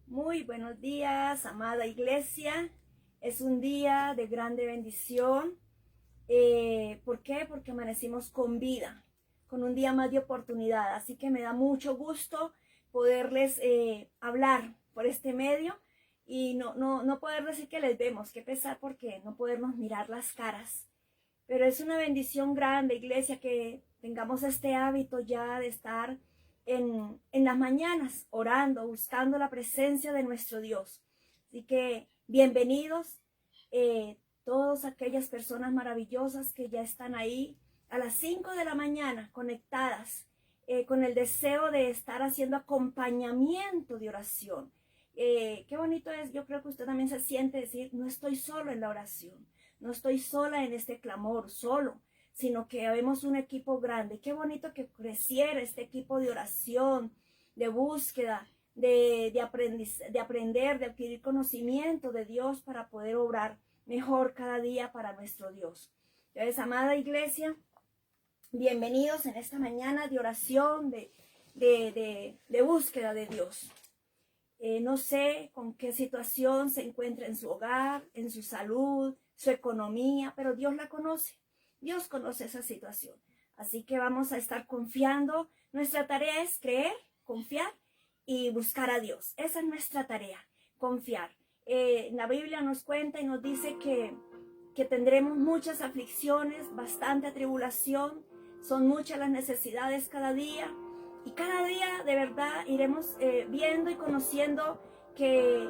Muy buenos días, amada iglesia. Es un día de grande bendición. ¿Por qué? Porque amanecimos con vida, con un día más de oportunidad. Así que me da mucho gusto poderles hablar por este medio y no poder decir que les vemos. Qué pesar porque no podernos mirar las caras. Pero es una bendición grande, iglesia, que tengamos este hábito ya de estar en las mañanas orando, buscando la presencia de nuestro Dios. Así que bienvenidos todas aquellas personas maravillosas que ya están ahí a las 5 de la mañana conectadas con el deseo de estar haciendo acompañamiento de oración. Qué bonito es, yo creo que usted también se siente decir, no estoy solo en la oración, no estoy sola en este clamor, solo, sino que vemos un equipo grande. Qué bonito que creciera este equipo de oración, de búsqueda, de aprender, de adquirir conocimiento de Dios para poder obrar mejor cada día para nuestro Dios. Entonces, amada iglesia, bienvenidos en esta mañana de oración, de búsqueda de Dios. No sé con qué situación se encuentra en su hogar, en su salud, su economía, pero Dios la conoce. Dios conoce esa situación. Así que vamos a estar confiando. Nuestra tarea es creer, confiar y buscar a Dios. Esa es nuestra tarea, confiar. La Biblia nos cuenta y nos dice que tendremos muchas aflicciones, bastante tribulación. Son muchas las necesidades cada día. Y cada día de verdad iremos viendo y conociendo que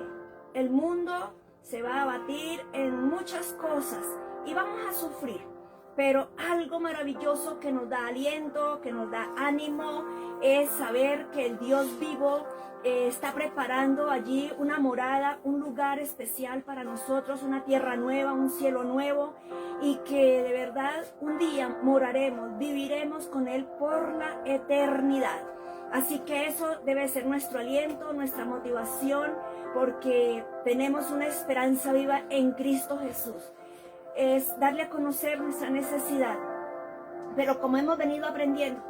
el mundo se va a batir en muchas cosas y vamos a sufrir. Pero algo maravilloso que nos da aliento, que nos da ánimo, es saber que el Dios vivo está preparando allí una morada, un lugar especial para nosotros, una tierra nueva, un cielo nuevo, y que de verdad un día moraremos, viviremos con Él por la eternidad. Así que eso debe ser nuestro aliento, nuestra motivación, porque tenemos una esperanza viva en Cristo Jesús. Es darle a conocer nuestra necesidad. Pero como hemos venido aprendiendo,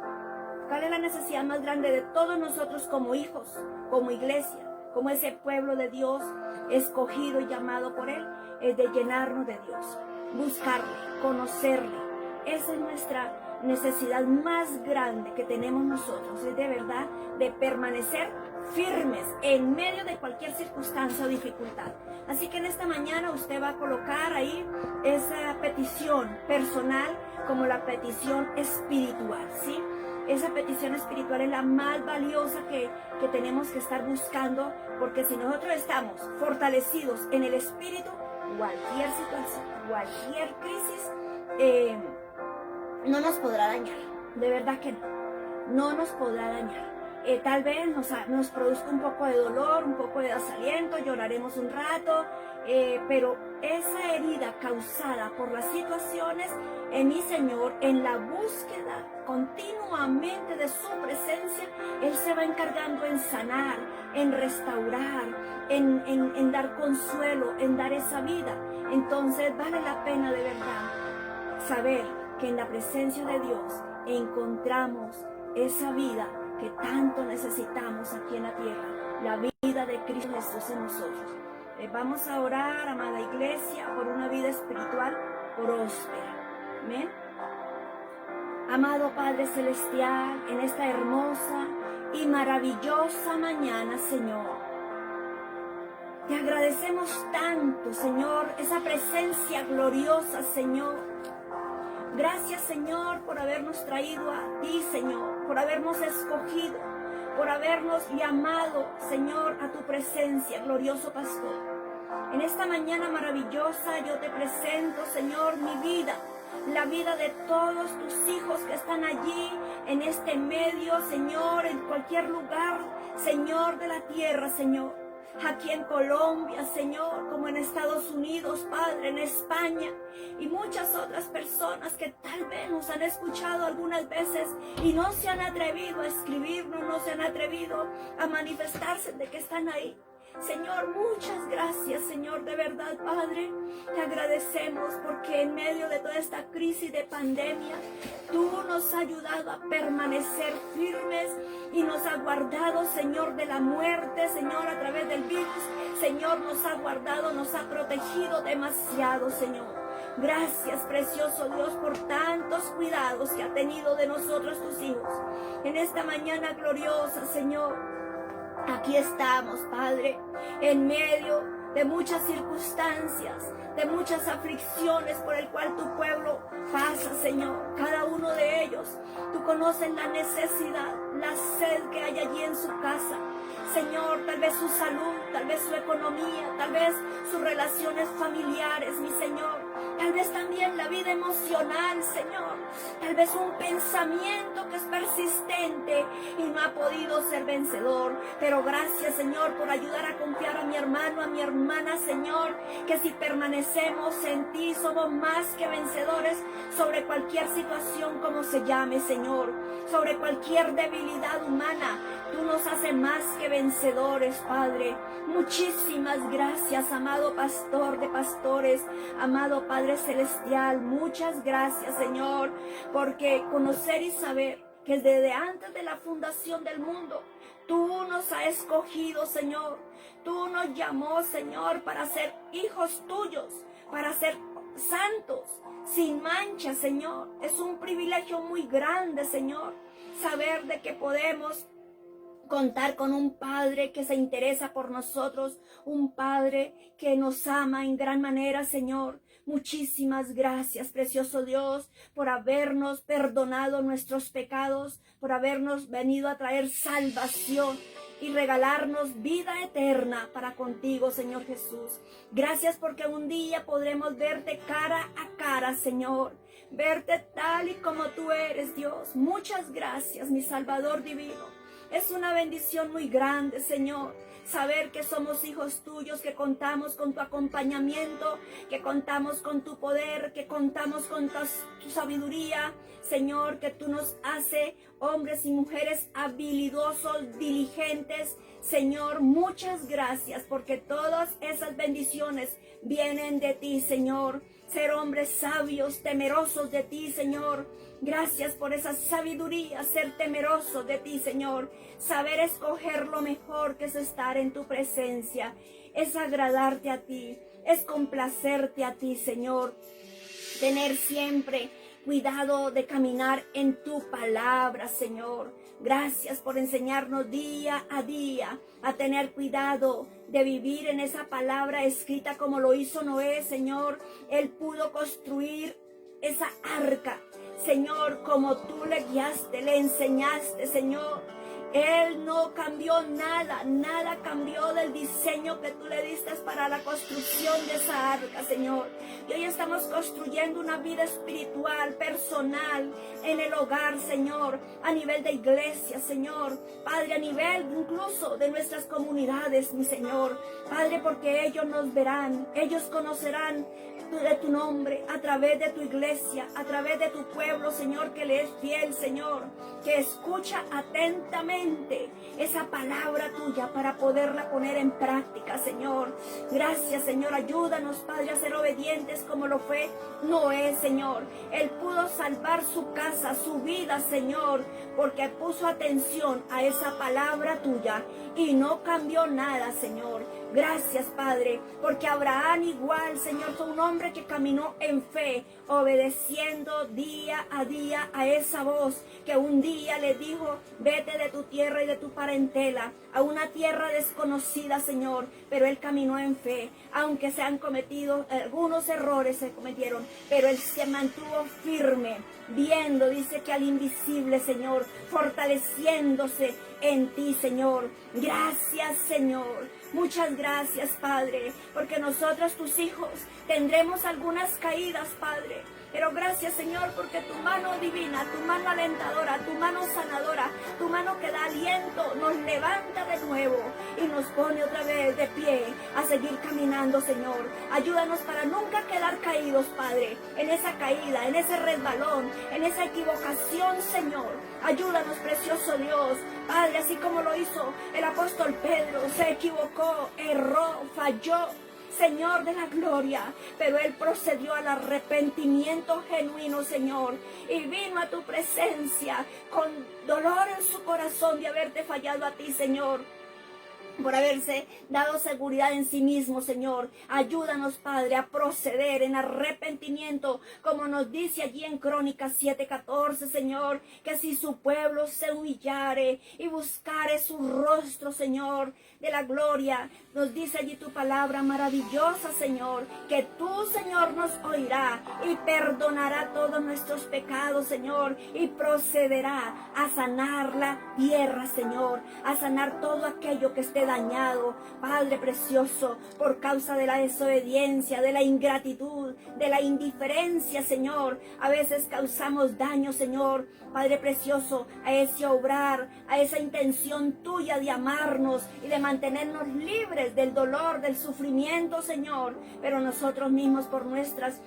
¿cuál es la necesidad más grande de todos nosotros como hijos, como iglesia, como ese pueblo de Dios escogido y llamado por Él? Es de llenarnos de Dios, buscarle, conocerle. Esa es nuestra necesidad más grande que tenemos nosotros, es de verdad de permanecer firmes en medio de cualquier circunstancia o dificultad. Así que en esta mañana usted va a colocar ahí esa petición personal como la petición espiritual, ¿sí? Esa petición espiritual es la más valiosa que tenemos que estar buscando, porque si nosotros estamos fortalecidos en el espíritu, cualquier situación, cualquier crisis no nos podrá dañar, de verdad que no nos podrá dañar. Tal vez nos produzca un poco de dolor, un poco de desaliento, lloraremos un rato, pero esa herida causada por las situaciones, en mi Señor, en la búsqueda continuamente de su presencia, Él se va encargando en sanar, en restaurar, en dar consuelo, en dar esa vida. Entonces vale la pena de verdad saber que en la presencia de Dios encontramos esa vida que tanto necesitamos aquí en la tierra, la vida de Cristo Jesús en nosotros. Vamos a orar, amada iglesia, por una vida espiritual próspera. Amén. Amado Padre Celestial, en esta hermosa y maravillosa mañana, Señor, te agradecemos tanto, Señor, esa presencia gloriosa, Señor. Gracias, Señor, por habernos traído a ti, Señor, por habernos escogido, por habernos llamado, Señor, a tu presencia, glorioso Pastor. En esta mañana maravillosa yo te presento, Señor, mi vida, la vida de todos tus hijos que están allí, en este medio, Señor, en cualquier lugar, Señor, de la tierra, Señor. Aquí en Colombia, Señor, como en Estados Unidos, Padre, en España, y muchas otras personas que tal vez nos han escuchado algunas veces y no se han atrevido a escribirnos, no se han atrevido a manifestarse de que están ahí. Señor, muchas gracias, Señor, de verdad, Padre. Te agradecemos porque en medio de toda esta crisis de pandemia, tú nos has ayudado a permanecer firmes y nos has guardado, Señor, de la muerte, Señor, a través del virus. Señor, nos ha guardado, nos ha protegido demasiado, Señor. Gracias, precioso Dios, por tantos cuidados que ha tenido de nosotros tus hijos. En esta mañana gloriosa, Señor, aquí estamos, Padre, en medio de muchas circunstancias, de muchas aflicciones por el cual tu pueblo pasa, Señor. Cada uno de ellos, tú conoces la necesidad, la sed que hay allí en su casa. Señor, tal vez su salud, tal vez su economía, tal vez sus relaciones familiares, mi Señor. Tal vez también la vida emocional, Señor. Tal vez un pensamiento que es persistente y no ha podido ser vencedor. Pero gracias, Señor, por ayudar a confiar a mi hermano, a mi hermana, Señor, que si permanecemos en ti somos más que vencedores sobre cualquier situación como se llame, Señor. Sobre cualquier debilidad humana, tú nos haces más que vencedores, Padre. Muchísimas gracias, amado pastor de pastores, amado Padre Celestial. Muchas gracias, Señor, porque conocer y saber que desde antes de la fundación del mundo, tú nos has escogido, Señor. Tú nos llamó, Señor, para ser hijos tuyos, para ser santos, sin mancha, Señor. Es un privilegio muy grande, Señor, saber de que podemos contar con un Padre que se interesa por nosotros, un Padre que nos ama en gran manera, Señor. Muchísimas gracias, precioso Dios, por habernos perdonado nuestros pecados, por habernos venido a traer salvación y regalarnos vida eterna para contigo, Señor Jesús. Gracias porque un día podremos verte cara a cara, Señor. Verte tal y como tú eres, Dios. Muchas gracias, mi Salvador divino. Es una bendición muy grande, Señor, saber que somos hijos tuyos, que contamos con tu acompañamiento, que contamos con tu poder, que contamos con tu sabiduría, Señor, que tú nos haces hombres y mujeres habilidosos, diligentes. Señor, muchas gracias porque todas esas bendiciones vienen de ti, Señor. Ser hombres sabios, temerosos de ti, Señor. Gracias por esa sabiduría, ser temeroso de ti, Señor. Saber escoger lo mejor que es estar en tu presencia. Es agradarte a ti, es complacerte a ti, Señor. Tener siempre cuidado de caminar en tu palabra, Señor. Gracias por enseñarnos día a día a tener cuidado de vivir en esa palabra escrita como lo hizo Noé, Señor. Él pudo construir esa arca, Señor, como tú le guiaste, le enseñaste, Señor. Él no cambió nada, nada cambió del diseño que tú le diste para la construcción de esa arca, Señor. Y hoy estamos construyendo una vida espiritual, personal, en el hogar, Señor, a nivel de iglesia, Señor. Padre, a nivel incluso de nuestras comunidades, mi Señor. Padre, porque ellos nos verán, ellos conocerán de tu nombre, a través de tu iglesia, a través de tu pueblo, Señor, que le es fiel, Señor, que escucha atentamente esa palabra tuya para poderla poner en práctica, Señor. Gracias, Señor, ayúdanos, Padre, a ser obedientes como lo fue Noé, Señor. Él pudo salvar su casa, su vida, Señor, porque puso atención a esa palabra tuya y no cambió nada, Señor. Gracias, Padre, porque Abraham igual, Señor, fue un hombre que caminó en fe, obedeciendo día a día a esa voz que un día le dijo: vete de tu tierra y de tu parentela a una tierra desconocida, Señor. Pero él caminó en fe, aunque se han cometido algunos errores, se cometieron, pero él se mantuvo firme, viendo, dice que al invisible, Señor, fortaleciéndose en ti, Señor. Gracias, Señor. Muchas gracias, Padre, porque nosotros, tus hijos, tendremos algunas caídas, Padre. Pero gracias, Señor, porque tu mano divina, tu mano alentadora, tu mano sanadora, tu mano que da aliento, nos levanta de nuevo y nos pone otra vez de pie a seguir caminando, Señor. Ayúdanos para nunca quedar caídos, Padre, en esa caída, en ese resbalón, en esa equivocación, Señor. Ayúdanos, precioso Dios, Padre, así como lo hizo el apóstol Pedro, se equivocó, erró, falló, Señor de la gloria, pero Él procedió al arrepentimiento genuino, Señor, y vino a tu presencia con dolor en su corazón de haberte fallado a ti, Señor, por haberse dado seguridad en sí mismo, Señor. Ayúdanos, Padre, a proceder en arrepentimiento, como nos dice allí en Crónicas 7:14, Señor, que si su pueblo se humillare y buscare su rostro, Señor, de la gloria, nos dice allí tu palabra maravillosa, Señor, que tú, Señor, nos oirá y perdonará todos nuestros pecados, Señor, y procederá a sanar la tierra, Señor, a sanar todo aquello que esté dañado, Padre precioso, por causa de la desobediencia, de la ingratitud, de la indiferencia, Señor. A veces causamos daño, Señor, Padre precioso, a ese obrar, a esa intención tuya de amarnos y de mantenernos libres del dolor, del sufrimiento, Señor. Pero nosotros mismos, por nuestras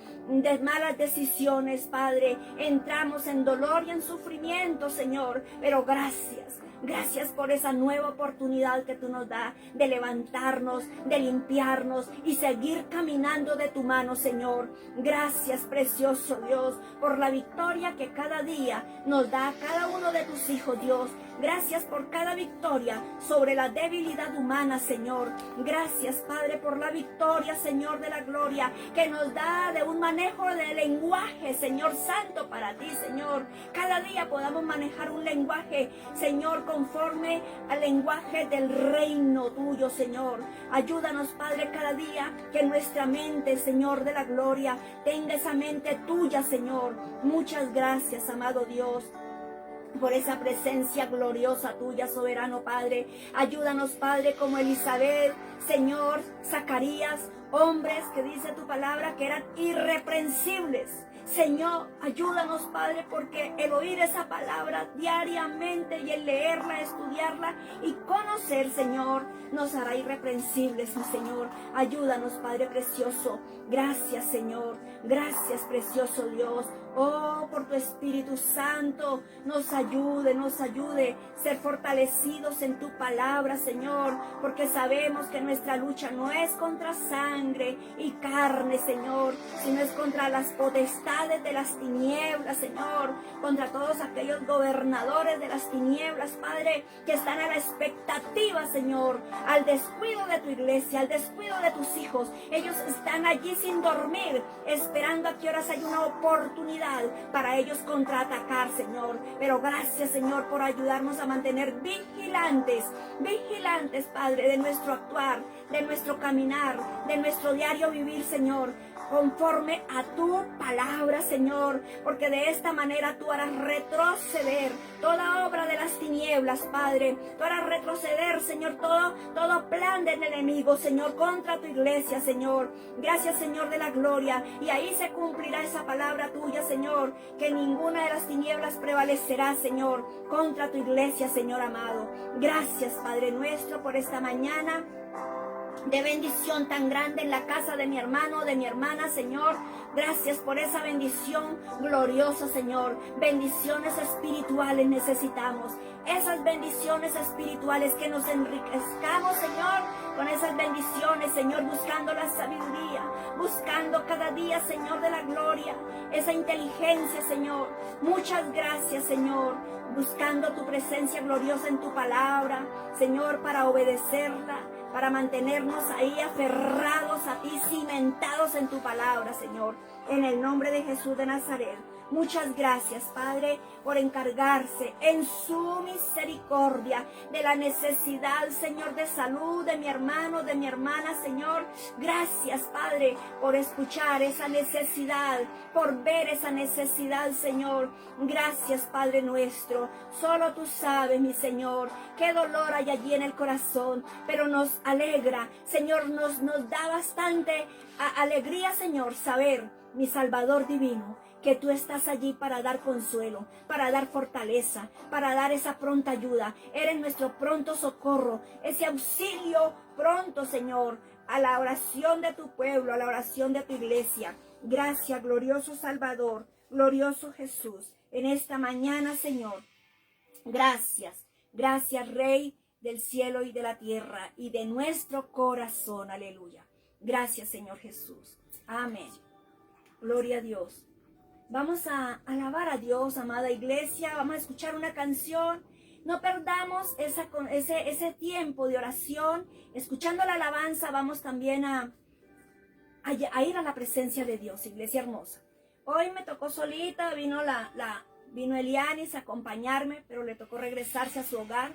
malas decisiones, Padre, entramos en dolor y en sufrimiento, Señor. Pero gracias. Gracias por esa nueva oportunidad que tú nos das de levantarnos, de limpiarnos y seguir caminando de tu mano, Señor. Gracias, precioso Dios, por la victoria que cada día nos da a cada uno de tus hijos, Dios. Gracias por cada victoria sobre la debilidad humana, Señor. Gracias, Padre, por la victoria, Señor de la gloria, que nos da de un manejo de lenguaje, Señor Santo, para ti, Señor. Cada día podamos manejar un lenguaje, Señor, conforme al lenguaje del reino tuyo, Señor. Ayúdanos, Padre, cada día que nuestra mente, Señor de la gloria, tenga esa mente tuya, Señor. Muchas gracias, amado Dios, por esa presencia gloriosa tuya, soberano Padre. Ayúdanos, Padre, como Elizabeth, Señor, Zacarías, hombres que dice tu palabra que eran irreprensibles. Señor, ayúdanos, Padre, porque el oír esa palabra diariamente y el leerla, estudiarla y conocer, Señor, nos hará irreprensibles, mi Señor. Ayúdanos, Padre precioso. Gracias, Señor. Gracias, precioso Dios. Oh, por tu Espíritu Santo, nos ayude ser fortalecidos en tu palabra, Señor, porque sabemos que nuestra lucha no es contra sangre y carne, Señor, sino es contra las potestades de las tinieblas, Señor, contra todos aquellos gobernadores de las tinieblas, Padre, que están a la expectativa, Señor, al descuido de tu iglesia, al descuido de tus hijos. Ellos están allí sin dormir, esperando a que horas hay una oportunidad para ellos contraatacar, Señor. Pero gracias, Señor, por ayudarnos a mantener vigilantes, Padre, de nuestro actuar, de nuestro caminar, de nuestro diario vivir, Señor, conforme a tu palabra, Señor, porque de esta manera tú harás retroceder toda obra de las tinieblas, Padre. Tú harás retroceder, Señor, todo plan del enemigo, Señor, contra tu iglesia, Señor. Gracias, Señor de la gloria. Y ahí se cumplirá esa palabra tuya, Señor, que ninguna de las tinieblas prevalecerá, Señor, contra tu iglesia, Señor amado. Gracias, Padre nuestro, por esta mañana de bendición tan grande en la casa de mi hermano, de mi hermana, Señor. Gracias por esa bendición gloriosa, Señor. Bendiciones espirituales necesitamos. Esas bendiciones espirituales, que nos enriquezcamos, Señor, con esas bendiciones, Señor, buscando la sabiduría, buscando cada día, Señor de la gloria, esa inteligencia, Señor. Muchas gracias, Señor, buscando tu presencia gloriosa en tu palabra, Señor, para obedecerla, para mantenernos ahí aferrados a ti, cimentados en tu palabra, Señor, en el nombre de Jesús de Nazaret. Muchas gracias, Padre, por encargarse en su misericordia de la necesidad, Señor, de salud de mi hermano, de mi hermana, Señor. Gracias, Padre, por escuchar esa necesidad, por ver esa necesidad, Señor. Gracias, Padre nuestro. Solo tú sabes, mi Señor, qué dolor hay allí en el corazón, pero nos alegra, Señor, nos da bastante alegría, Señor, saber, mi Salvador divino, que tú estás allí para dar consuelo, para dar fortaleza, para dar esa pronta ayuda. Eres nuestro pronto socorro, ese auxilio pronto, Señor, a la oración de tu pueblo, a la oración de tu iglesia. Gracias, glorioso Salvador, glorioso Jesús, en esta mañana, Señor. Gracias, gracias, Rey del cielo y de la tierra y de nuestro corazón. Aleluya. Gracias, Señor Jesús. Amén. Gloria a Dios. Vamos a alabar a Dios, amada iglesia. Vamos a escuchar una canción. No perdamos ese tiempo de oración. Escuchando la alabanza, vamos también a ir a la presencia de Dios, iglesia hermosa. Hoy me tocó solita, vino Elianis a acompañarme, pero le tocó regresarse a su hogar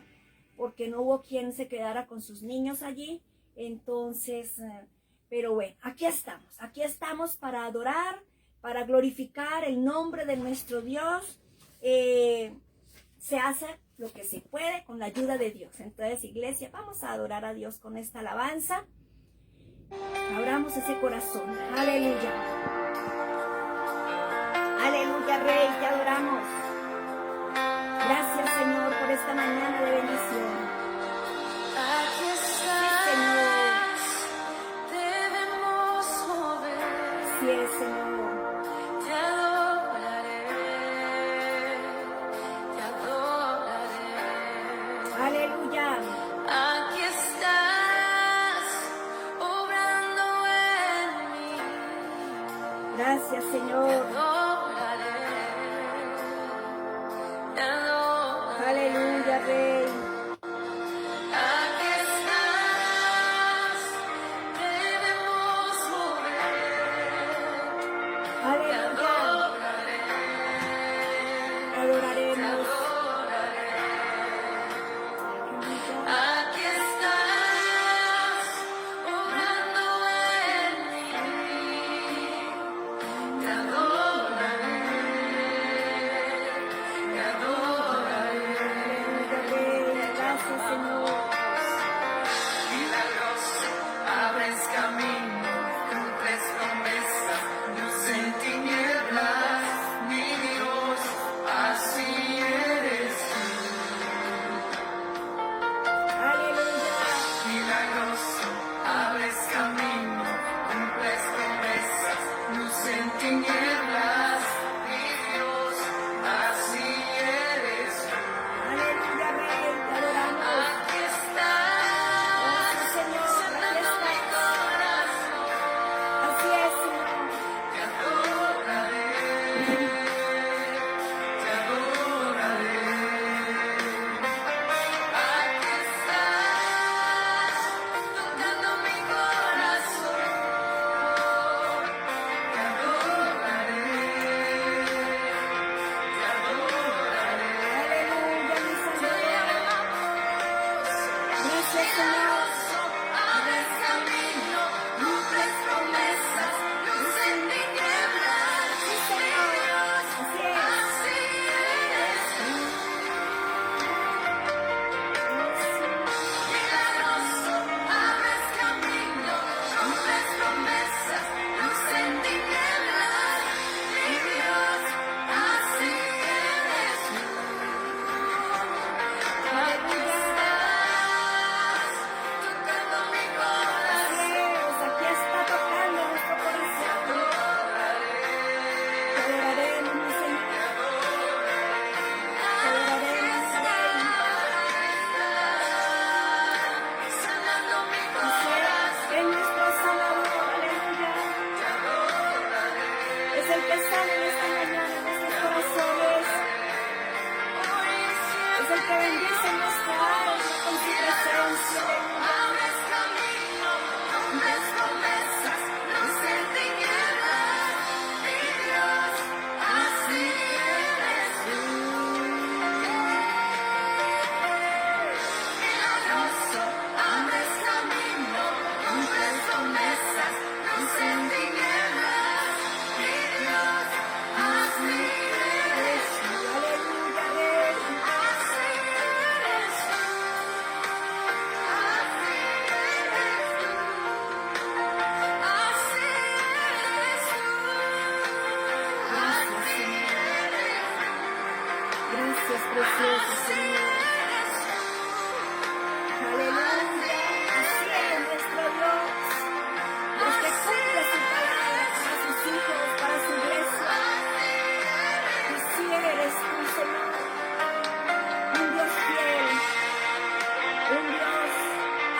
porque no hubo quien se quedara con sus niños allí. Entonces, pero bueno, aquí estamos para adorar, para glorificar el nombre de nuestro Dios. Se hace lo que se puede con la ayuda de Dios. Entonces, iglesia, vamos a adorar a Dios con esta alabanza. Abramos ese corazón. Aleluya. Aleluya, Rey, te adoramos. Gracias, Señor, por esta mañana de bendición. Aquí estás, debemos mover. Sí es, Señor. Te adoraré, te adoraré. Aleluya. Aquí estás, obrando en mí. Gracias, Señor. Aleluya, Rey. Aquí estás, debemos mover. Aleluya. Adoraremos. Aquí estás, obrando en mí. Te adoraré, te adoraré. Aleluya, Rey.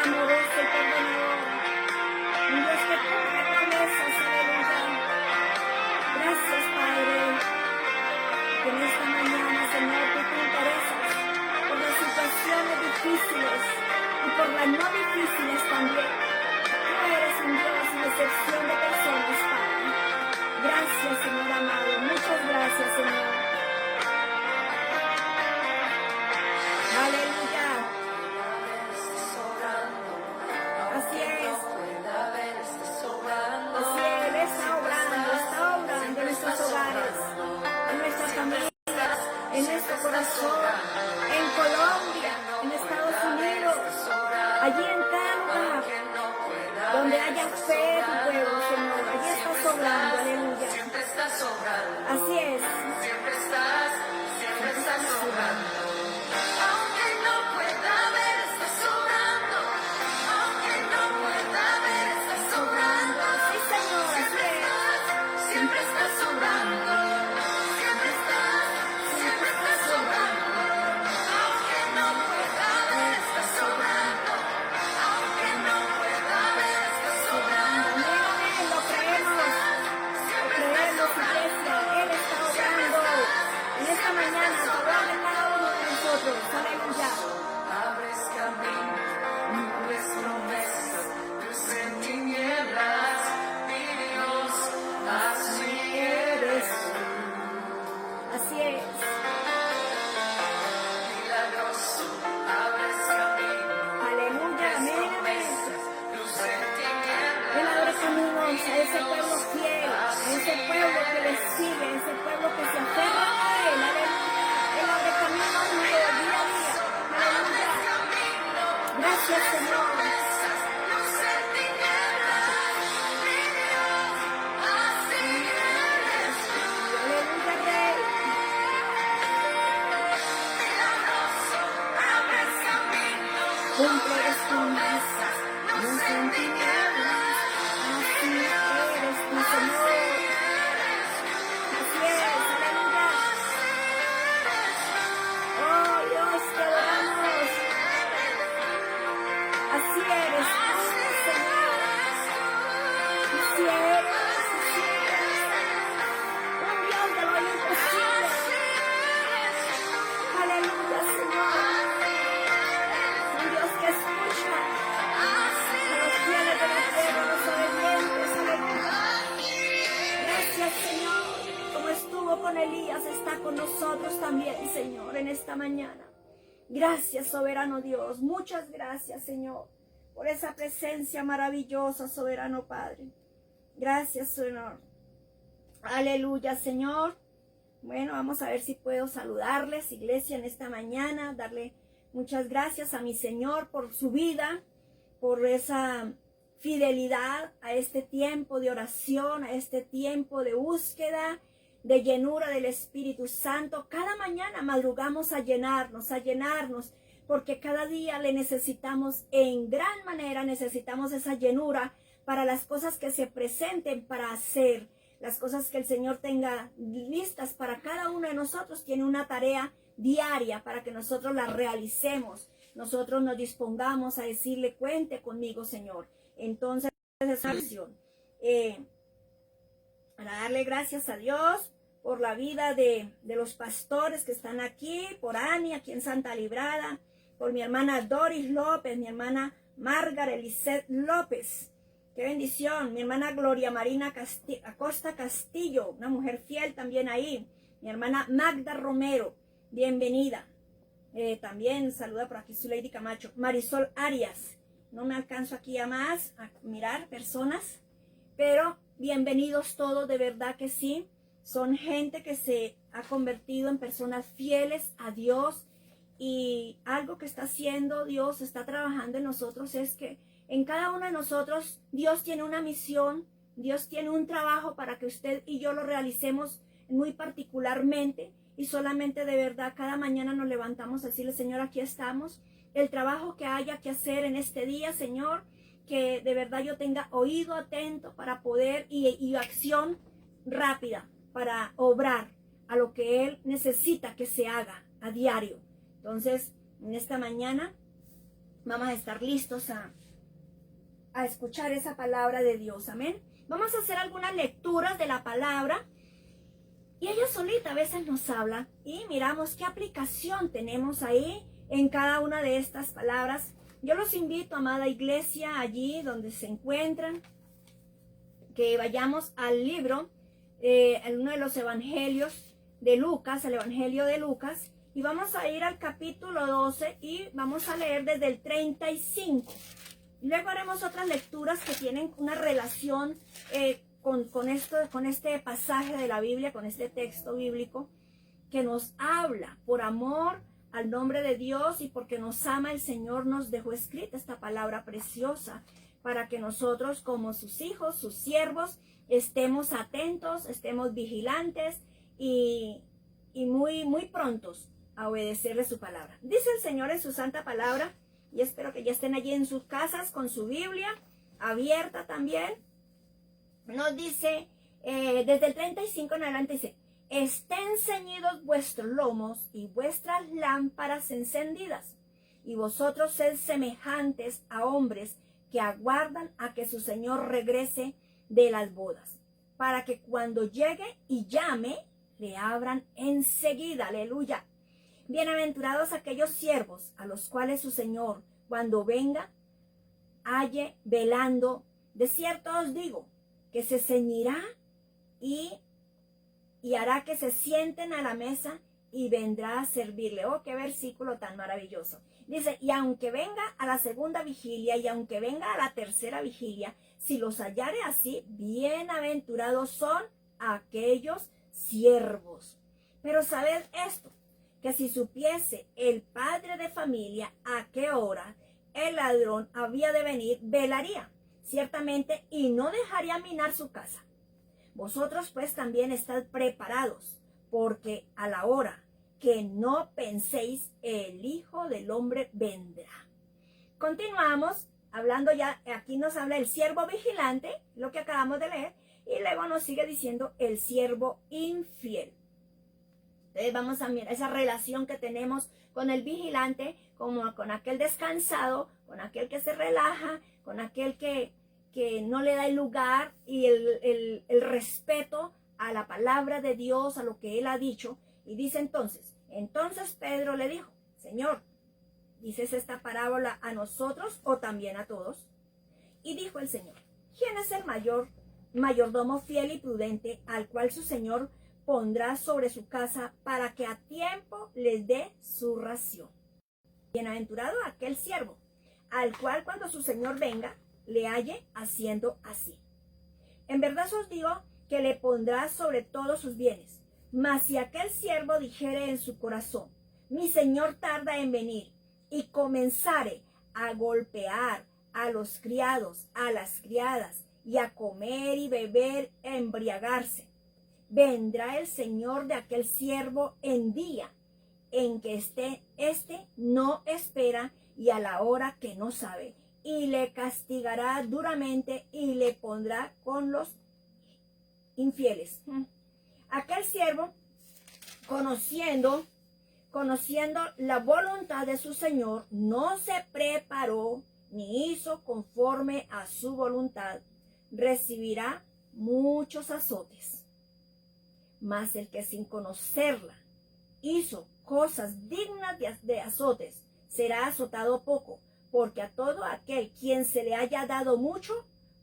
amoroso y perdonador. Un Dios que cumple promesas, aleluya. Gracias, Padre, que en esta mañana, Señor, tú te interesas por las situaciones difíciles y por las no difíciles también. Tú eres un Dios sin excepción de personas, Padre. Gracias, Señor amado. Muchas gracias, Señor. Aleluya. Así es. Así es. Él está obrando en nuestros hogares, en nuestras familias, en nuestro corazón, en Colombia, en Estados Unidos, allí en cada lugar donde haya fe de tu pueblo, Señor. Allí estás obrando, aleluya. Así es. Siempre estás sobrando. Aunque no pueda ver, estás sobrando. Aunque no pueda ver, estás sobrando. Sí, Señor, así es. Siempre estás sobrando. Siempre estás sobrando. Aunque no pueda ver, estás sobrando. Aunque no pueda ver, estás sobrando. Amén, lo creemos, iglesia. Él está obrando en esta mañana, obrando en cada uno de nosotros. Aleluya. Abres camino, nubes promesas, luz en tinieblas, mi Dios, así eres tú. Así es. Milagroso, abres camino, Aleluya. Amén, amén. luz en tinieblas. Él abre caminos a ese pueblo fiel, a ese pueblo que le sigue, a ese pueblo que se aferra a Él. Aleluya. Él abre caminos día a día. Aleluya. Gracias, Señor. Luz en tinieblas, mi Dios, así eres tú. Aleluya, Rey. Milagroso, abres camino, Cumples promesas, luz en tinieblas. Así eres tu Señor. Así es, aleluya. Oh Dios, te adoramos. Así eres tú, Señor. Así eres, así eres. Un Dios de lo imposible. Aleluya, Señor. Un Dios que escucha a los fieles de la tierra, a los obedientes. Aleluya. Gracias, Señor. Como estuvo con Elías, está con nosotros también, Señor, en esta mañana. Gracias, soberano Dios. Muchas gracias, Señor, por esa presencia maravillosa, soberano Padre. Gracias, Señor. Aleluya, Señor. Bueno, vamos a ver si puedo saludarles, iglesia, en esta mañana. Darle muchas gracias a mi Señor por su vida, por esa fidelidad a este tiempo de oración, a este tiempo de búsqueda, de llenura del Espíritu Santo. Cada mañana madrugamos a llenarnos, porque cada día le necesitamos en gran manera, necesitamos esa llenura para las cosas que se presenten para hacer, las cosas que el Señor tenga listas para cada uno de nosotros. Tiene una tarea diaria para que nosotros la realicemos. Nosotros nos dispongamos a decirle: cuente conmigo, Señor. Entonces, esa acción. Para darle gracias a Dios por la vida de los pastores que están aquí, por Ani, aquí en Santa Librada, por mi hermana Doris López, mi hermana Margaret Lisette López. Qué bendición. Mi hermana Gloria Marina Acosta Castillo, una mujer fiel también ahí. Mi hermana Magda Romero, bienvenida. También saluda por aquí su Lady Camacho. Marisol Arias. No me alcanzo aquí a más a mirar personas, pero bienvenidos todos, de verdad que sí. Son gente que se ha convertido en personas fieles a Dios, y algo que está haciendo Dios, está trabajando en nosotros, es que en cada uno de nosotros Dios tiene una misión, Dios tiene un trabajo para que usted y yo lo realicemos muy particularmente, y solamente de verdad cada mañana nos levantamos a decirle: Señor, aquí estamos. El trabajo que haya que hacer en este día, Señor, que de verdad yo tenga oído atento para poder y acción rápida para obrar a lo que Él necesita que se haga a diario. Entonces, en esta mañana vamos a estar listos a escuchar esa palabra de Dios. Amén. Vamos a hacer algunas lecturas de la palabra y ella solita a veces nos habla y miramos qué aplicación tenemos ahí en cada una de estas palabras. Yo los invito, amada iglesia, allí donde se encuentran, que vayamos al libro, en uno de los evangelios de Lucas, el evangelio de Lucas, y vamos a ir al capítulo 12 y vamos a leer desde el 35. Luego haremos otras lecturas que tienen una relación con este pasaje de la Biblia, con este texto bíblico que nos habla por amor al nombre de Dios y porque nos ama el Señor, nos dejó escrita esta palabra preciosa para que nosotros como sus hijos, sus siervos, estemos atentos, estemos vigilantes y muy prontos a obedecerle su palabra. Dice el Señor en su santa palabra, y espero que ya estén allí en sus casas con su Biblia abierta también. Nos dice, desde el 35 en adelante dice, estén ceñidos vuestros lomos y vuestras lámparas encendidas, y vosotros sed semejantes a hombres que aguardan a que su Señor regrese de las bodas, para que cuando llegue y llame, le abran enseguida. Aleluya. Bienaventurados aquellos siervos a los cuales su Señor, cuando venga, halle velando. De cierto os digo, que se ceñirá y hará que se sienten a la mesa y vendrá a servirle. Oh, qué versículo tan maravilloso. Dice, y aunque venga a la segunda vigilia y aunque venga a la tercera vigilia, si los hallare así, bienaventurados son aquellos siervos. Pero sabed esto, que si supiese el padre de familia a qué hora el ladrón había de venir, velaría ciertamente y no dejaría minar su casa. Vosotros pues también estad preparados, porque a la hora que no penséis, el Hijo del Hombre vendrá. Continuamos hablando ya, aquí nos habla el siervo vigilante, lo que acabamos de leer, y luego nos sigue diciendo el siervo infiel. Entonces vamos a mirar esa relación que tenemos con el vigilante, como con aquel descansado, con aquel que se relaja, con aquel que no le da el lugar y el respeto a la palabra de Dios, a lo que Él ha dicho. Y dice entonces Pedro le dijo, Señor, ¿dices esta parábola a nosotros o también a todos? Y dijo el Señor, ¿quién es el mayordomo fiel y prudente al cual su Señor pondrá sobre su casa para que a tiempo les dé su ración? Bienaventurado aquel siervo, al cual cuando su Señor venga, le halle haciendo así. En verdad os digo que le pondrá sobre todos sus bienes. Mas si aquel siervo dijere en su corazón, mi Señor tarda en venir, y comenzare a golpear a los criados, a las criadas, y a comer y beber, embriagarse, vendrá el Señor de aquel siervo en día en que éste no espera y a la hora que no sabe, y le castigará duramente y le pondrá con los infieles. Aquel siervo, conociendo la voluntad de su Señor, no se preparó ni hizo conforme a su voluntad, recibirá muchos azotes. Mas el que sin conocerla hizo cosas dignas de azotes, será azotado poco, porque a todo aquel quien se le haya dado mucho,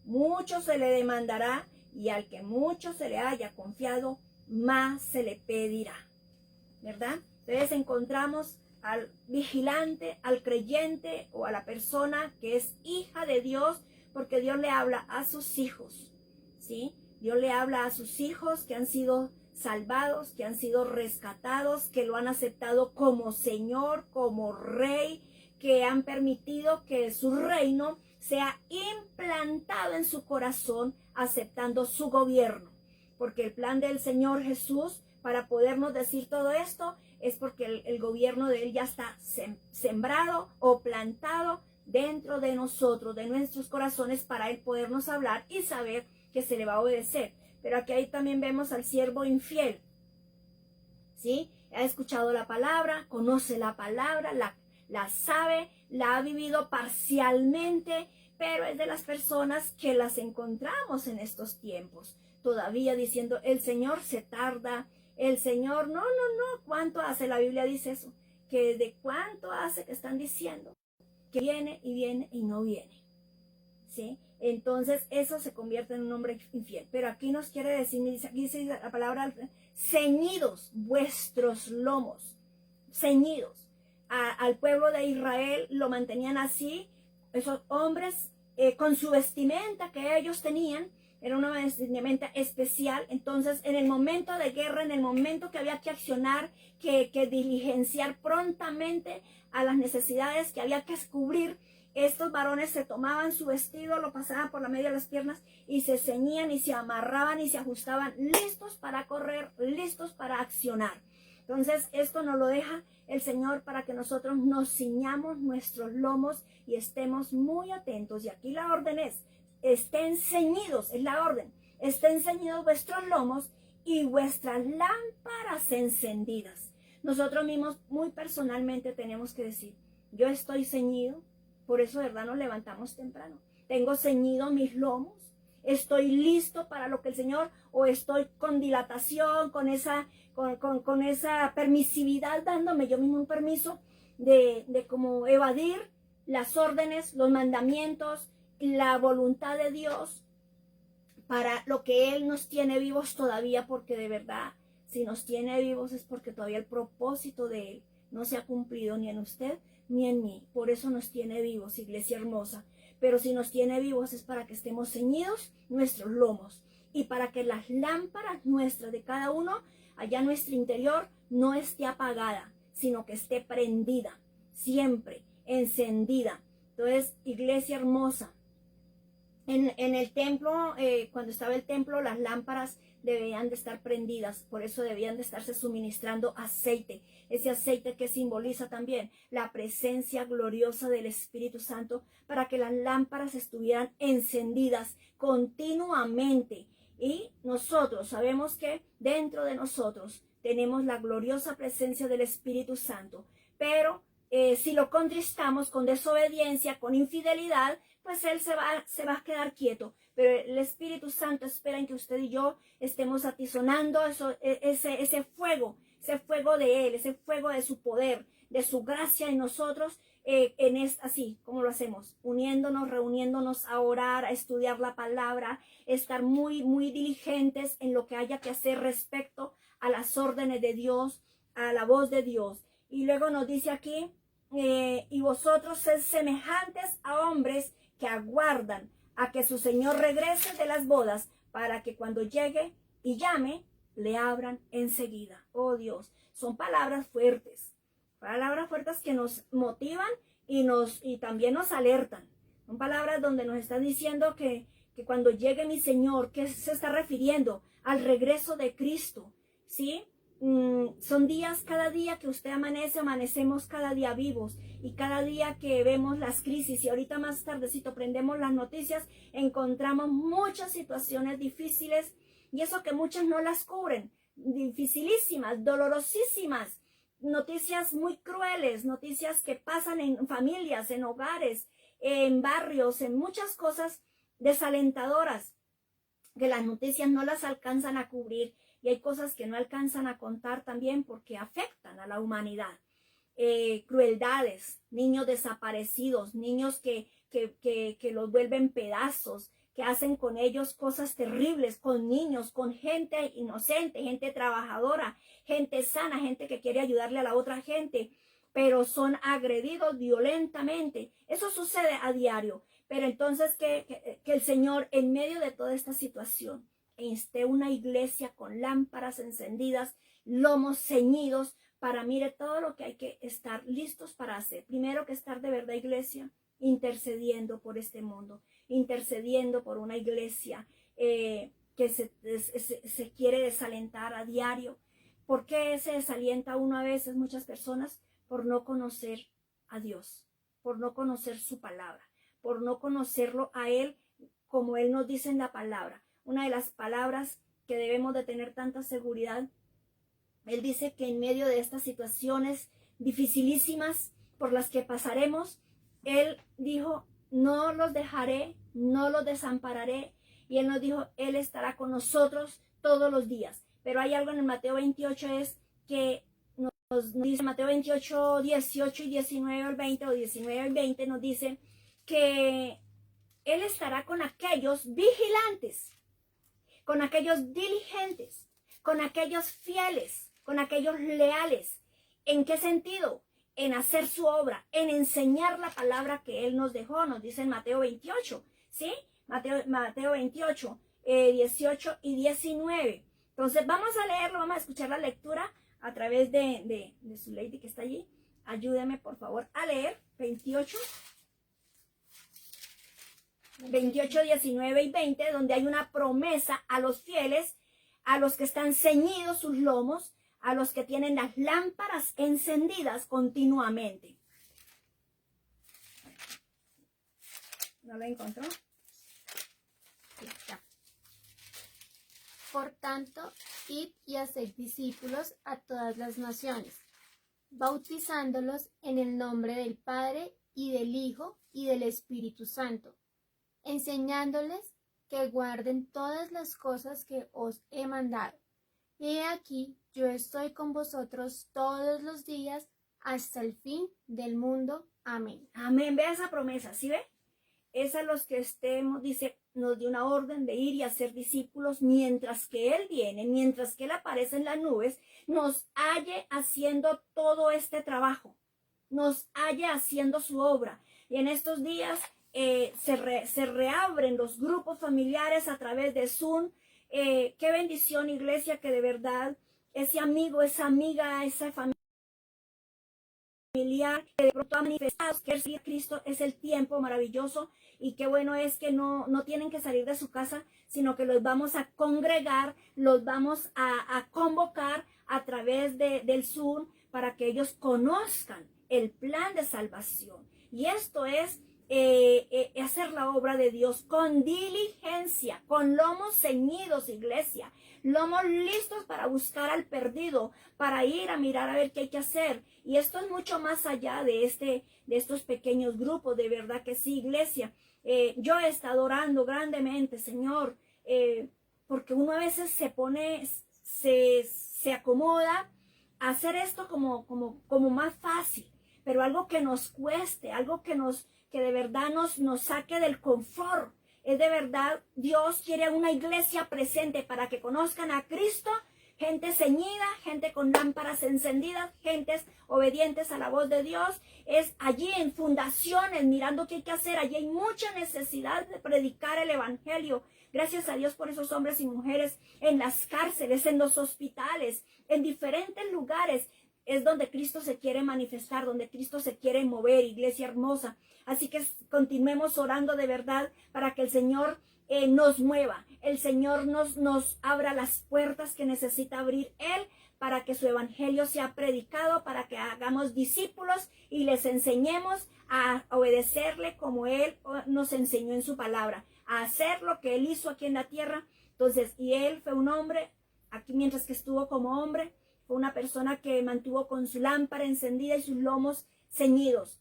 mucho se le demandará, y al que mucho se le haya confiado, más se le pedirá. ¿Verdad? Entonces encontramos al vigilante, al creyente o a la persona que es hija de Dios, porque Dios le habla a sus hijos, ¿sí? Dios le habla a sus hijos que han sido salvados, que han sido rescatados, que lo han aceptado como Señor, como Rey, que han permitido que su reino sea implantado en su corazón, aceptando su gobierno. Porque el plan del Señor Jesús, para podernos decir todo esto, es porque el gobierno de Él ya está sembrado o plantado dentro de nosotros, de nuestros corazones, para Él podernos hablar y saber que se le va a obedecer. Pero aquí ahí también vemos al siervo infiel, ¿sí? Ha escuchado la palabra, conoce la palabra, la sabe, la ha vivido parcialmente, pero es de las personas que las encontramos en estos tiempos, todavía diciendo, el Señor se tarda, el Señor, no, ¿cuánto hace? La Biblia dice eso, que de cuánto hace que están diciendo, que viene y viene y no viene, ¿sí? Entonces eso se convierte en un hombre infiel. Pero aquí nos quiere decir, aquí dice la palabra, ceñidos vuestros lomos, ceñidos. Al pueblo de Israel lo mantenían así, esos hombres con su vestimenta que ellos tenían, era una vestimenta especial. Entonces en el momento de guerra, en el momento que había que accionar, que diligenciar prontamente a las necesidades que había que cubrir, estos varones se tomaban su vestido, lo pasaban por la media de las piernas y se ceñían y se amarraban y se ajustaban, listos para correr, listos para accionar. Entonces esto nos lo deja el Señor para que nosotros nos ciñamos nuestros lomos y estemos muy atentos. Y aquí la orden es, estén ceñidos, es la orden, estén ceñidos vuestros lomos y vuestras lámparas encendidas. Nosotros mismos muy personalmente tenemos que decir, yo estoy ceñido. Por eso, de verdad, nos levantamos temprano. Tengo ceñido mis lomos. Estoy listo para lo que el Señor, o estoy con dilatación, con esa permisividad, dándome yo mismo un permiso de como evadir las órdenes, los mandamientos, la voluntad de Dios para lo que Él nos tiene vivos todavía, porque de verdad, si nos tiene vivos es porque todavía el propósito de Él no se ha cumplido ni en usted ni en mí. Por eso nos tiene vivos, iglesia hermosa. Pero si nos tiene vivos es para que estemos ceñidos nuestros lomos y para que las lámparas nuestras de cada uno allá en nuestro interior no esté apagada, sino que esté prendida, siempre encendida. Entonces, iglesia hermosa, en el templo, cuando estaba el templo, las lámparas debían de estar prendidas, por eso debían de estarse suministrando aceite, ese aceite que simboliza también la presencia gloriosa del Espíritu Santo, para que las lámparas estuvieran encendidas continuamente. Y nosotros sabemos que dentro de nosotros tenemos la gloriosa presencia del Espíritu Santo, pero si lo contristamos con desobediencia, con infidelidad, pues Él se va a quedar quieto. Pero el Espíritu Santo espera en que usted y yo estemos atizonando ese fuego de Él, ese fuego de su poder, de su gracia en nosotros, así como lo hacemos, uniéndonos, reuniéndonos a orar, a estudiar la palabra, estar muy, muy diligentes en lo que haya que hacer respecto a las órdenes de Dios, a la voz de Dios. Y luego nos dice aquí, y vosotros sed semejantes a hombres que aguardan a que su Señor regrese de las bodas, para que cuando llegue y llame, le abran enseguida. Oh Dios, son palabras fuertes que nos motivan y también nos alertan. Son palabras donde nos están diciendo que cuando llegue mi Señor, ¿qué se está refiriendo? Al regreso de Cristo, ¿sí? Son días, cada día que usted amanece, amanecemos cada día vivos, y cada día que vemos las crisis, y ahorita más tardecito prendemos las noticias, encontramos muchas situaciones difíciles, y eso que muchas no las cubren, dificilísimas, dolorosísimas, noticias muy crueles, noticias que pasan en familias, en hogares, en barrios, en muchas cosas desalentadoras, que las noticias no las alcanzan a cubrir. Y hay cosas que no alcanzan a contar también porque afectan a la humanidad. Crueldades, niños desaparecidos, niños que los vuelven pedazos, que hacen con ellos cosas terribles, con niños, con gente inocente, gente trabajadora, gente sana, gente que quiere ayudarle a la otra gente, pero son agredidos violentamente. Eso sucede a diario. Pero entonces que el Señor, en medio de toda esta situación, esté una iglesia con lámparas encendidas, lomos ceñidos, para mire todo lo que hay que estar listos para hacer. Primero que estar de verdad, iglesia, intercediendo por este mundo, intercediendo por una iglesia que se quiere desalentar a diario. ¿Por qué se desalienta uno a veces, muchas personas? Por no conocer a Dios, por no conocer su palabra, por no conocerlo a Él como Él nos dice en la palabra. Una de las palabras que debemos de tener tanta seguridad, Él dice que en medio de estas situaciones dificilísimas por las que pasaremos, Él dijo, no los dejaré, no los desampararé. Y Él nos dijo, Él estará con nosotros todos los días. Pero hay algo en el Mateo 28, es que nos dice Mateo 28, 18 y 19 al 20, o 19 al 20, nos dice que Él estará con aquellos vigilantes, con aquellos diligentes, con aquellos fieles, con aquellos leales. ¿En qué sentido? En hacer su obra, en enseñar la palabra que Él nos dejó, nos dice en Mateo 28, ¿sí? Mateo 28, 18 y 19. Entonces vamos a leerlo, vamos a escuchar la lectura a través de su lady que está allí. Ayúdeme por favor a leer 28, 19 y 20, donde hay una promesa a los fieles, a los que están ceñidos sus lomos, a los que tienen las lámparas encendidas continuamente. ¿No lo encontró? Sí, ya. Por tanto, id y haced discípulos a todas las naciones, bautizándolos en el nombre del Padre y del Hijo y del Espíritu Santo, enseñándoles que guarden todas las cosas que os he mandado. He aquí, yo estoy con vosotros todos los días hasta el fin del mundo. Amén. Amén. Ve esa promesa, ¿sí ve? Es a los que estemos, dice, nos dio una orden de ir y hacer discípulos mientras que Él viene, mientras que Él aparece en las nubes, nos halle haciendo todo este trabajo, nos halle haciendo su obra. Y en estos días se reabren los grupos familiares a través de Zoom. Qué bendición, iglesia, que de verdad ese amigo, esa amiga, esa familia que de pronto ha manifestado que el Cristo, es el tiempo maravilloso. Y qué bueno es que no tienen que salir de su casa, sino que los vamos a congregar, los vamos a convocar a través del Zoom para que ellos conozcan el plan de salvación. Y esto es hacer la obra de Dios con diligencia, con lomos ceñidos, iglesia, lomos listos para buscar al perdido, para ir a mirar a ver qué hay que hacer. Y esto es mucho más allá de estos pequeños grupos, de verdad que sí, iglesia. Yo he estado orando grandemente, Señor, porque uno a veces se pone, se acomoda a hacer esto como más fácil, pero algo que nos cueste, algo que de verdad nos saque del confort. Es de verdad, Dios quiere una iglesia presente para que conozcan a Cristo, gente ceñida, gente con lámparas encendidas, gentes obedientes a la voz de Dios. Es allí en fundaciones, mirando qué hay que hacer. Allí hay mucha necesidad de predicar el evangelio. Gracias a Dios por esos hombres y mujeres en las cárceles, en los hospitales, en diferentes lugares. Es donde Cristo se quiere manifestar, donde Cristo se quiere mover, iglesia hermosa. Así que continuemos orando de verdad para que el Señor nos mueva, el Señor nos abra las puertas que necesita abrir Él, para que su evangelio sea predicado, para que hagamos discípulos y les enseñemos a obedecerle como Él nos enseñó en su palabra, a hacer lo que Él hizo aquí en la tierra. Entonces, y Él fue un hombre, aquí mientras que estuvo como hombre, fue una persona que mantuvo con su lámpara encendida y sus lomos ceñidos,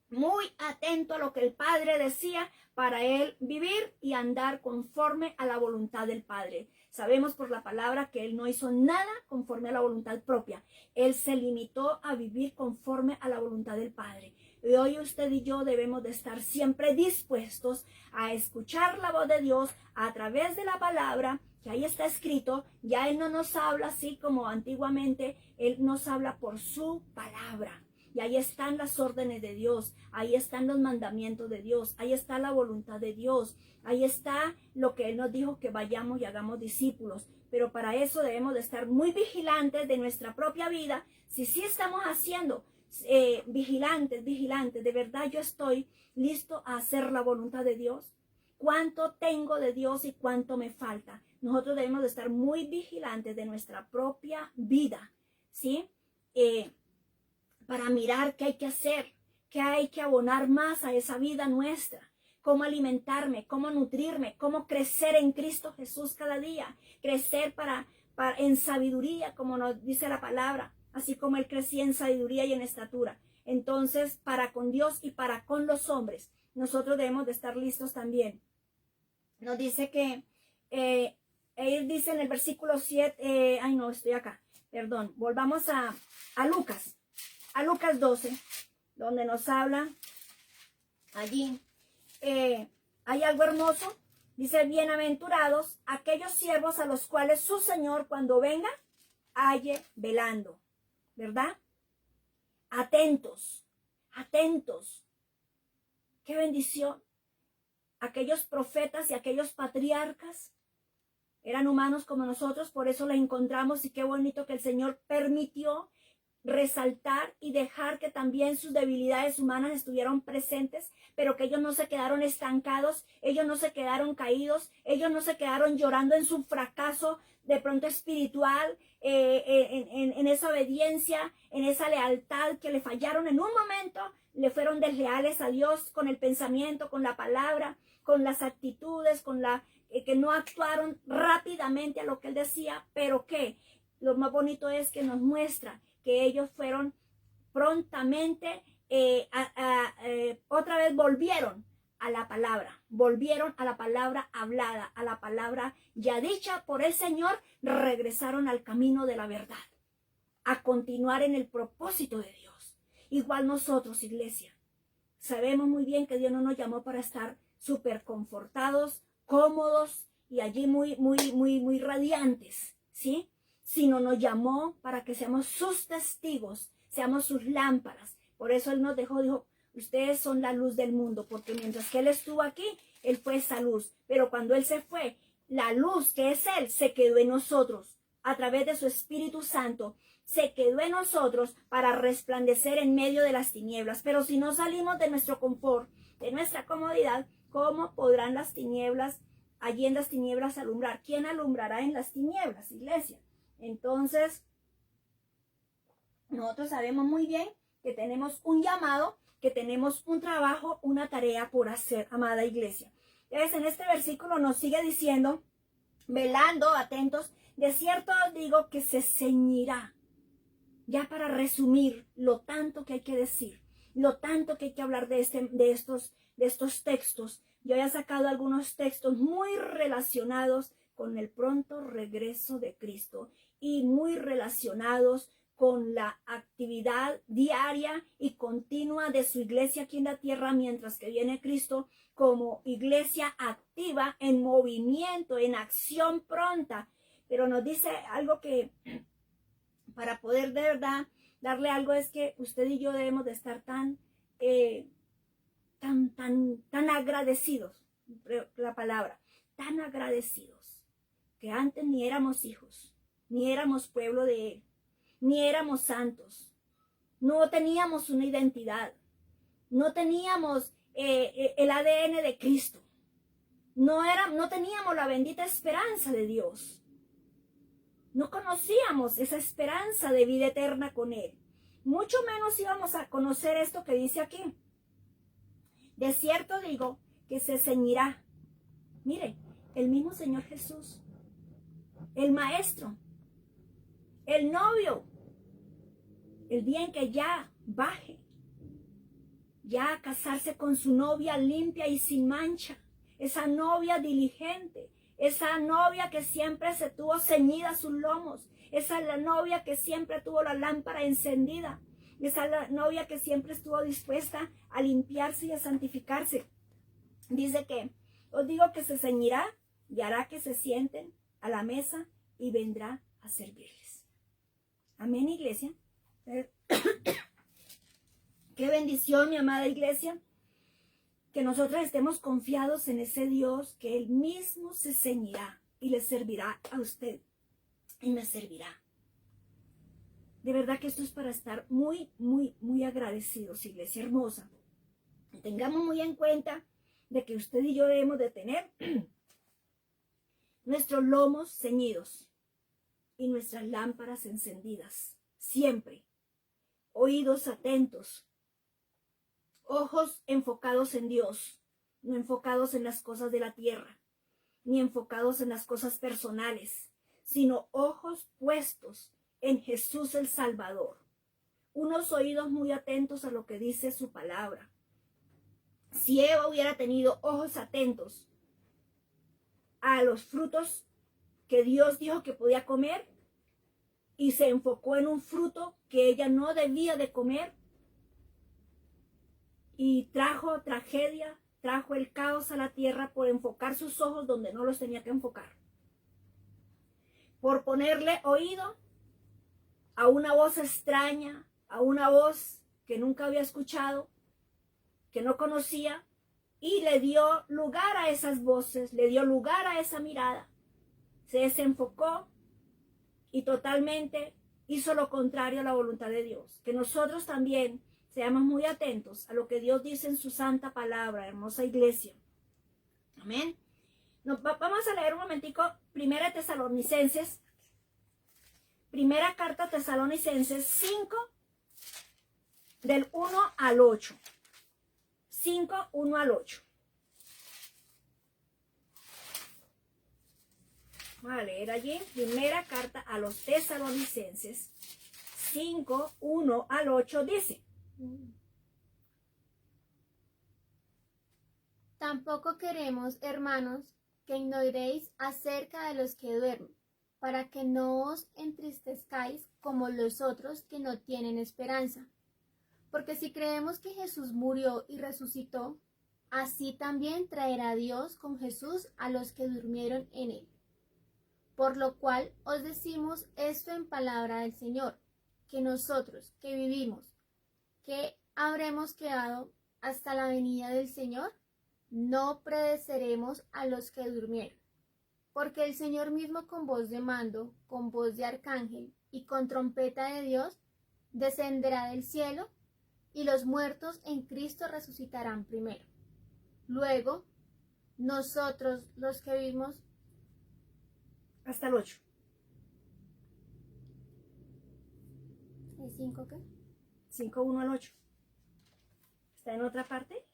muy atento a lo que el Padre decía para él vivir y andar conforme a la voluntad del Padre. Sabemos por la palabra que él no hizo nada conforme a la voluntad propia. Él se limitó a vivir conforme a la voluntad del Padre. Y hoy usted y yo debemos de estar siempre dispuestos a escuchar la voz de Dios a través de la palabra, que ahí está escrito. Ya Él no nos habla así como antiguamente, Él nos habla por su palabra. Y ahí están las órdenes de Dios, ahí están los mandamientos de Dios, ahí está la voluntad de Dios, ahí está lo que Él nos dijo, que vayamos y hagamos discípulos. Pero para eso debemos de estar muy vigilantes de nuestra propia vida. Si sí estamos haciendo vigilantes, de verdad yo estoy listo a hacer la voluntad de Dios. ¿Cuánto tengo de Dios y cuánto me falta? Nosotros debemos de estar muy vigilantes de nuestra propia vida, ¿sí? Para mirar qué hay que hacer, qué hay que abonar más a esa vida nuestra, cómo alimentarme, cómo nutrirme, cómo crecer en Cristo Jesús cada día, crecer en sabiduría, como nos dice la palabra, así como Él crecía en sabiduría y en estatura. Entonces, para con Dios y para con los hombres, nosotros debemos de estar listos también. Nos dice que, él dice en el versículo 7, ay no, estoy acá, perdón, volvamos a Lucas 12, donde nos habla allí, hay algo hermoso, dice, bienaventurados aquellos siervos a los cuales su Señor cuando venga, halle velando, ¿verdad? Atentos, atentos. Qué bendición. Aquellos profetas y aquellos patriarcas eran humanos como nosotros, por eso los encontramos y qué bonito que el Señor permitió resaltar y dejar que también sus debilidades humanas estuvieran presentes, pero que ellos no se quedaron estancados, ellos no se quedaron caídos, ellos no se quedaron llorando en su fracaso de pronto espiritual, en esa obediencia, en esa lealtad que le fallaron en un momento, le fueron desleales a Dios con el pensamiento, con la palabra, con las actitudes, con la que no actuaron rápidamente a lo que él decía, pero que lo más bonito es que nos muestra que ellos fueron prontamente, otra vez volvieron a la palabra hablada, a la palabra ya dicha por el Señor, regresaron al camino de la verdad, a continuar en el propósito de Dios. Igual nosotros, iglesia, sabemos muy bien que Dios no nos llamó para estar súper confortados, cómodos y allí muy radiantes, ¿sí? Sino nos llamó para que seamos sus testigos, seamos sus lámparas. Por eso Él nos dijo, ustedes son la luz del mundo, porque mientras que Él estuvo aquí, Él fue esa luz. Pero cuando Él se fue, la luz que es Él se quedó en nosotros, a través de su Espíritu Santo, se quedó en nosotros para resplandecer en medio de las tinieblas. Pero si no salimos de nuestro confort, de nuestra comodidad, ¿cómo podrán las tinieblas, allí en las tinieblas alumbrar? ¿Quién alumbrará en las tinieblas, iglesia? Entonces, nosotros sabemos muy bien que tenemos un llamado, que tenemos un trabajo, una tarea por hacer, amada iglesia. Entonces, en este versículo nos sigue diciendo, velando, atentos, de cierto os digo que se ceñirá. Ya para resumir lo tanto que hay que decir, lo tanto que hay que hablar de estos textos, yo he sacado algunos textos muy relacionados con el pronto regreso de Cristo y muy relacionados con la actividad diaria y continua de su iglesia aquí en la tierra mientras que viene Cristo, como iglesia activa, en movimiento, en acción pronta. Pero nos dice algo que para poder de verdad darle algo es que usted y yo debemos de estar tan agradecidos, la palabra, tan agradecidos, que antes ni éramos hijos, ni éramos pueblo de Él, ni éramos santos, no teníamos una identidad, no teníamos el ADN de Cristo, no teníamos la bendita esperanza de Dios. No conocíamos esa esperanza de vida eterna con Él. Mucho menos íbamos a conocer esto que dice aquí. De cierto digo que se ceñirá. Mire, el mismo Señor Jesús, el Maestro, el novio, el día en que ya baje, ya a casarse con su novia limpia y sin mancha, esa novia diligente, esa novia que siempre se tuvo ceñida sus lomos, esa la novia que siempre tuvo la lámpara encendida, esa la novia que siempre estuvo dispuesta a limpiarse y a santificarse. Dice que, os digo que se ceñirá y hará que se sienten a la mesa y vendrá a servirles. Amén, iglesia. Qué bendición, mi amada iglesia, que nosotros estemos confiados en ese Dios, que Él mismo se ceñirá y le servirá a usted y me servirá. De verdad que esto es para estar muy agradecidos, iglesia hermosa. Tengamos muy en cuenta de que usted y yo debemos de tener nuestros lomos ceñidos y nuestras lámparas encendidas, siempre, oídos atentos, ojos enfocados en Dios, no enfocados en las cosas de la tierra, ni enfocados en las cosas personales, sino ojos puestos en Jesús el Salvador. unos oídos muy atentos a lo que dice su palabra. Si Eva hubiera tenido ojos atentos a los frutos que Dios dijo que podía comer y se enfocó en un fruto que ella no debía de comer y trajo tragedia, trajo el caos a la tierra por enfocar sus ojos donde no los tenía que enfocar. Por ponerle oído a una voz extraña, a una voz que nunca había escuchado, que no conocía, y le dio lugar a esas voces, le dio lugar a esa mirada. Se desenfocó y totalmente hizo lo contrario a la voluntad de Dios. Que nosotros también seamos muy atentos a lo que Dios dice en su santa palabra, hermosa iglesia. Amén. Vamos a leer un momentico, Primera Tesalonicenses, primera carta a Tesalonicenses 5, del 1 al 8. 5, 1 al 8. Vamos a leer allí, primera carta a los Tesalonicenses 5, 1 al 8 dice: Tampoco queremos, hermanos, que ignoréis acerca de los que duermen, para que no os entristezcáis como los otros que no tienen esperanza. Porque si creemos que Jesús murió y resucitó, así también traerá Dios con Jesús a los que durmieron en él. Por lo cual os decimos esto en palabra del Señor, que nosotros que vivimos, que habremos quedado hasta la venida del Señor, no predeceremos a los que durmieron. Porque el Señor mismo con voz de mando, con voz de arcángel y con trompeta de Dios, descenderá del cielo, y los muertos en Cristo resucitarán primero. Luego, nosotros los que vivimos... Hasta el 8. ¿El 5 qué? 5, 1 al 8. ¿Está en otra parte?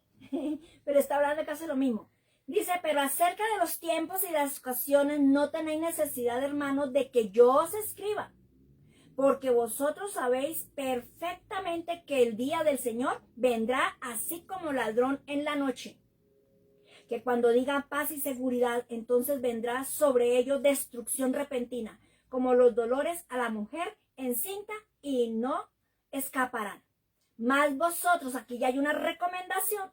Pero está hablando casi lo mismo. Dice, pero acerca de los tiempos y las ocasiones no tenéis necesidad, hermanos, de que yo os escriba, porque vosotros sabéis perfectamente que el día del Señor vendrá así como ladrón en la noche. Que cuando digan paz y seguridad, entonces vendrá sobre ellos destrucción repentina, como los dolores a la mujer encinta, y no escaparán. Mas vosotros, aquí ya hay una recomendación,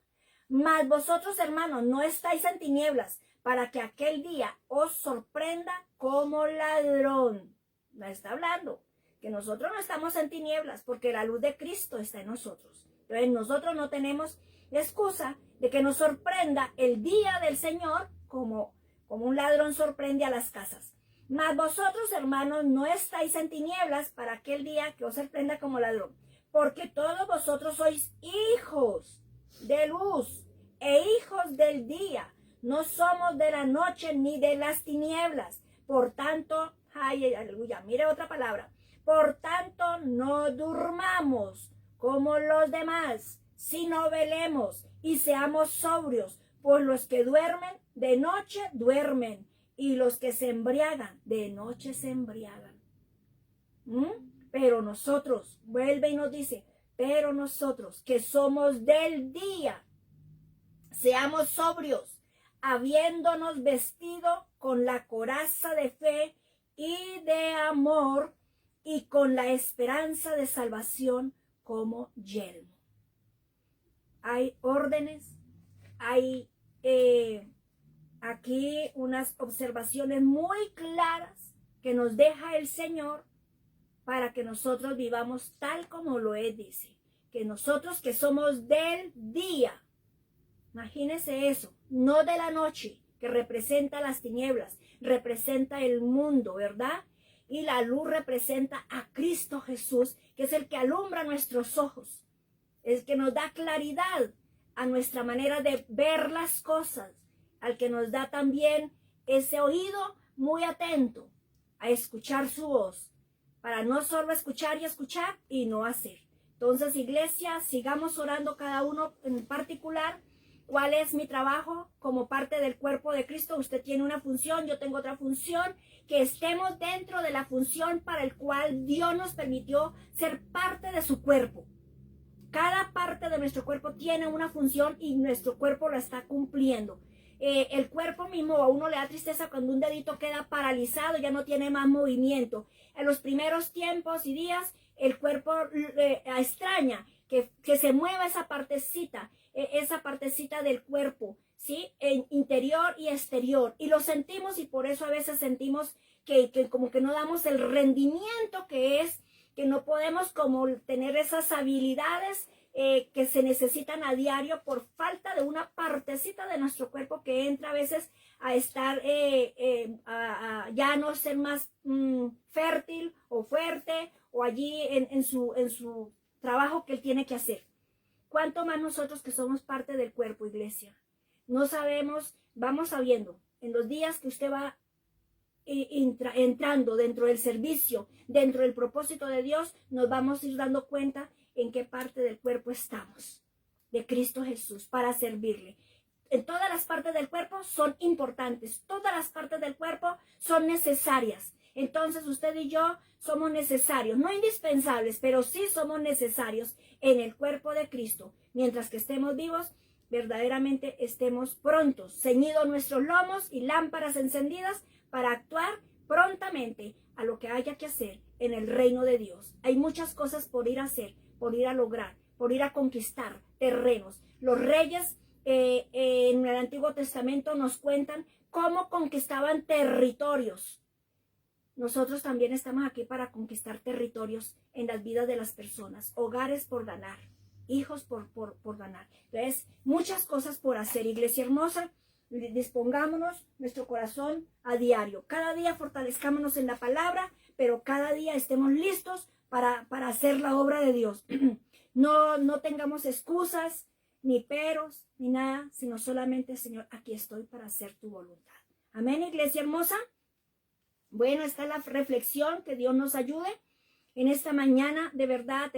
mas vosotros, hermanos, no estáis en tinieblas, para que aquel día os sorprenda como ladrón. No está hablando que nosotros no estamos en tinieblas, porque la luz de Cristo está en nosotros. Entonces nosotros no tenemos excusa de que nos sorprenda el día del Señor como un ladrón sorprende a las casas. Mas vosotros, hermanos, no estáis en tinieblas para aquel día que os sorprenda como ladrón, porque todos vosotros sois hijos de luz e hijos del día. No somos de la noche ni de las tinieblas. Por tanto, ay, aleluya, mire otra palabra. Por tanto, no durmamos como los demás, sino velemos y seamos sobrios, pues los que duermen de noche duermen, y los que se embriagan de noche se embriagan. Pero nosotros, vuelve y nos dice, pero nosotros que somos del día, seamos sobrios, habiéndonos vestido con la coraza de fe y de amor, y con la esperanza de salvación como yelmo. Hay órdenes, hay aquí unas observaciones muy claras que nos deja el Señor para que nosotros vivamos tal como lo Él dice. Que nosotros que somos del día, imagínense eso, no de la noche, que representa las tinieblas, representa el mundo, ¿verdad? Y la luz representa a Cristo Jesús, que es el que alumbra nuestros ojos, el que nos da claridad a nuestra manera de ver las cosas, al que nos da también ese oído muy atento a escuchar su voz, para no solo escuchar y no hacer. Entonces, iglesia, sigamos orando cada uno en particular. ¿Cuál es mi trabajo como parte del cuerpo de Cristo? Usted tiene una función, yo tengo otra función, que estemos dentro de la función para el cual Dios nos permitió ser parte de su cuerpo. Cada parte de nuestro cuerpo tiene una función y nuestro cuerpo la está cumpliendo. El cuerpo mismo, a uno le da tristeza cuando un dedito queda paralizado, ya no tiene más movimiento. En los primeros tiempos y días, el cuerpo extraña que se mueva esa partecita del cuerpo, ¿sí? En interior y exterior. Y lo sentimos, y por eso a veces sentimos que como que no damos el rendimiento que no podemos como tener esas habilidades que se necesitan a diario por falta de una partecita de nuestro cuerpo que entra a veces a estar, ya no ser más fértil o fuerte o allí en su trabajo que él tiene que hacer. ¿Cuánto más nosotros que somos parte del cuerpo, iglesia? No sabemos, vamos sabiendo, en los días que usted va entrando dentro del servicio, dentro del propósito de Dios, nos vamos a ir dando cuenta en qué parte del cuerpo estamos, de Cristo Jesús, para servirle. En todas las partes del cuerpo son importantes, todas las partes del cuerpo son necesarias. Entonces usted y yo somos necesarios, no indispensables, pero sí somos necesarios en el cuerpo de Cristo. Mientras que estemos vivos, verdaderamente estemos prontos, ceñidos nuestros lomos y lámparas encendidas para actuar prontamente a lo que haya que hacer en el reino de Dios. Hay muchas cosas por ir a hacer, por ir a lograr, por ir a conquistar terrenos. Los reyes en el Antiguo Testamento nos cuentan cómo conquistaban territorios. Nosotros también estamos aquí para conquistar territorios en las vidas de las personas, hogares por ganar, hijos por ganar. Entonces, muchas cosas por hacer, iglesia hermosa. Dispongámonos nuestro corazón a diario. Cada día fortalezcámonos en la palabra, pero cada día estemos listos para hacer la obra de Dios. No tengamos excusas, ni peros, ni nada, sino solamente, Señor, aquí estoy para hacer tu voluntad. Amén, iglesia hermosa. Bueno, esta es la reflexión, que Dios nos ayude en esta mañana, de verdad,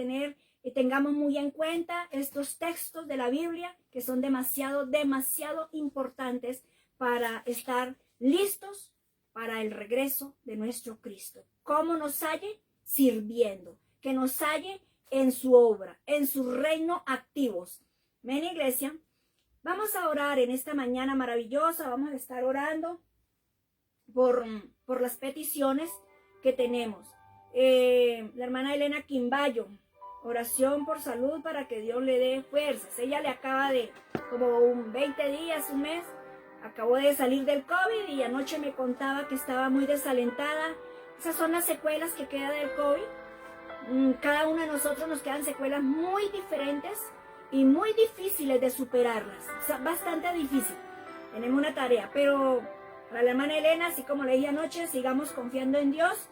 tengamos muy en cuenta estos textos de la Biblia que son demasiado importantes para estar listos para el regreso de nuestro Cristo. ¿Cómo nos halle? Sirviendo, que nos halle en su obra, en su reino activos. Amén, iglesia. Vamos a orar en esta mañana maravillosa, vamos a estar orando por las peticiones que tenemos. La hermana Elena Quimbayo, oración por salud para que Dios le dé fuerzas. Ella le acaba de, como 20 días, un mes, acabó de salir del COVID y anoche me contaba que estaba muy desalentada. Esas son las secuelas que queda del COVID. Cada uno de nosotros nos quedan secuelas muy diferentes y muy difíciles de superarlas. O sea, bastante difícil. Tenemos una tarea, pero para la hermana Elena, así como le dije anoche, sigamos confiando en Dios,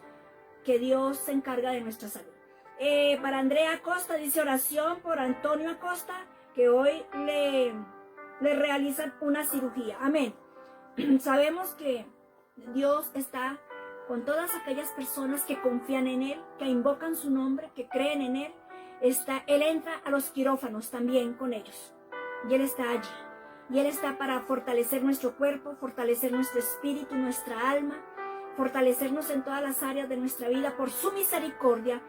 que Dios se encarga de nuestra salud. Para Andrea Acosta dice oración por Antonio Acosta, que hoy le realizan una cirugía. Amén. Sabemos que Dios está con todas aquellas personas que confían en Él, que invocan su nombre, que creen en Él. Él entra a los quirófanos también con ellos. Y Él está allí. Y Él está para fortalecer nuestro cuerpo, fortalecer nuestro espíritu, nuestra alma, fortalecernos en todas las áreas de nuestra vida por su misericordia.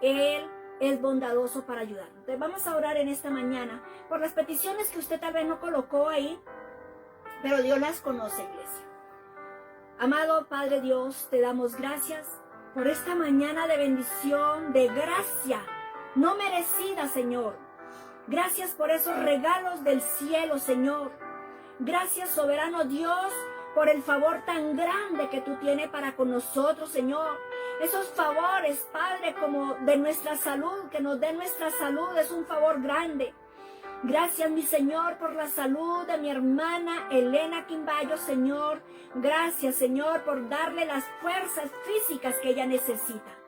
Él es bondadoso para ayudarnos. Entonces vamos a orar en esta mañana por las peticiones que usted tal vez no colocó ahí, pero Dios las conoce, iglesia. Amado Padre Dios, te damos gracias por esta mañana de bendición, de gracia, no merecida, Señor. Gracias por esos regalos del cielo, Señor. Gracias, soberano Dios, por el favor tan grande que tú tienes para con nosotros, Señor. Esos favores, Padre, como de nuestra salud, que nos dé nuestra salud, es un favor grande. Gracias, mi Señor, por la salud de mi hermana Elena Quimbayo, Señor. Gracias, Señor, por darle las fuerzas físicas que ella necesita.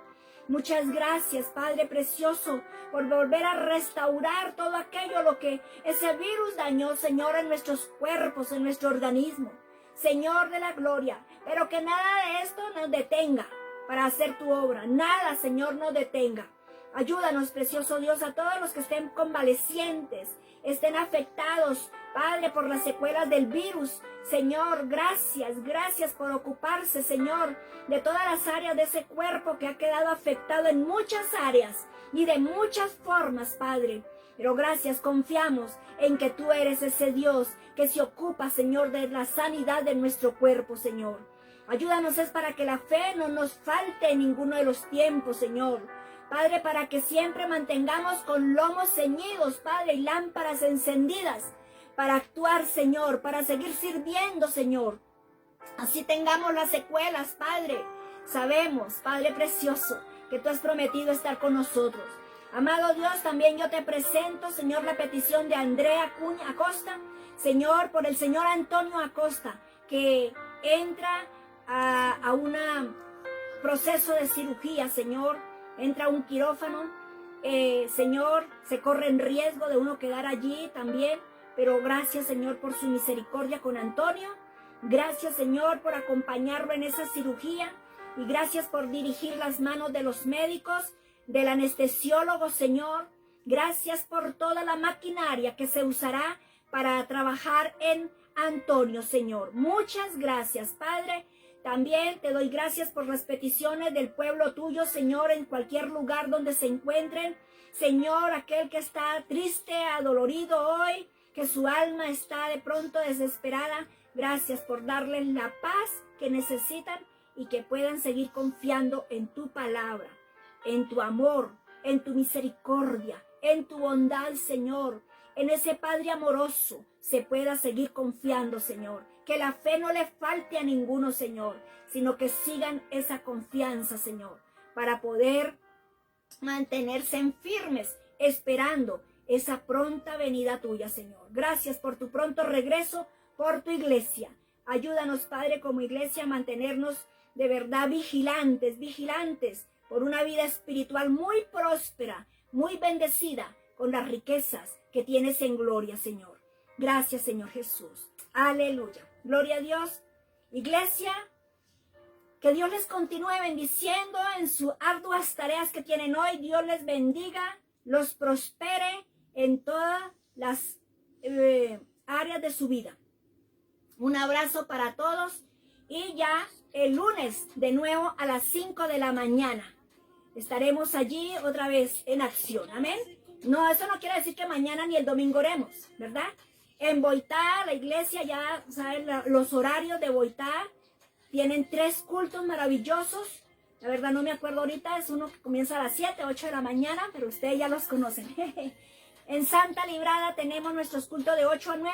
Muchas gracias, Padre precioso, por volver a restaurar todo aquello lo que ese virus dañó, Señor, en nuestros cuerpos, en nuestro organismo. Señor de la gloria, pero que nada de esto nos detenga para hacer tu obra. Nada, Señor, nos detenga. Ayúdanos, precioso Dios, a todos los que estén convalecientes, estén afectados, Padre, por las secuelas del virus. Señor, gracias por ocuparse, Señor, de todas las áreas de ese cuerpo que ha quedado afectado en muchas áreas y de muchas formas, Padre. Pero gracias, confiamos en que tú eres ese Dios que se ocupa, Señor, de la sanidad de nuestro cuerpo, Señor. Ayúdanos es para que la fe no nos falte en ninguno de los tiempos, Señor. Padre, para que siempre mantengamos con lomos ceñidos, Padre, y lámparas encendidas para actuar, Señor, para seguir sirviendo, Señor. Así tengamos las secuelas, Padre. Sabemos, Padre precioso, que tú has prometido estar con nosotros. Amado Dios, también yo te presento, Señor, la petición de Andrea Acosta, Señor, por el señor Antonio Acosta, que entra a un proceso de cirugía, Señor, entra a un quirófano, Señor, se corre en riesgo de uno quedar allí también, pero gracias, Señor, por su misericordia con Antonio, gracias, Señor, por acompañarlo en esa cirugía, y gracias por dirigir las manos de los médicos, del anestesiólogo, Señor. Gracias por toda la maquinaria que se usará para trabajar en Antonio, Señor. Muchas gracias, Padre. También te doy gracias por las peticiones del pueblo tuyo, Señor, en cualquier lugar donde se encuentren. Señor, aquel que está triste, adolorido hoy, que su alma está de pronto desesperada. Gracias por darles la paz que necesitan y que puedan seguir confiando en tu palabra, en tu amor, en tu misericordia, en tu bondad, Señor. En ese Padre amoroso se pueda seguir confiando, Señor. Que la fe no le falte a ninguno, Señor, sino que sigan esa confianza, Señor, para poder mantenerse en firmes, esperando esa pronta venida tuya, Señor. Gracias por tu pronto regreso, por tu iglesia. Ayúdanos, Padre, como iglesia a mantenernos de verdad vigilantes, por una vida espiritual muy próspera, muy bendecida, con las riquezas que tienes en gloria, Señor. Gracias, Señor Jesús. Aleluya. Gloria a Dios. Iglesia, que Dios les continúe bendiciendo en sus arduas tareas que tienen hoy. Dios les bendiga, los prospere en todas las áreas de su vida. Un abrazo para todos y ya el lunes de nuevo a las 5 de la mañana. Estaremos allí otra vez en acción. Amén. No, eso no quiere decir que mañana ni el domingo oremos, ¿verdad? En Boitá, la iglesia ya, ¿saben? Los horarios de Boitá tienen 3 cultos maravillosos. La verdad no me acuerdo ahorita, es uno que comienza a las 7, 8 de la mañana, pero ustedes ya los conocen. En Santa Librada tenemos nuestros cultos de 8 a 9,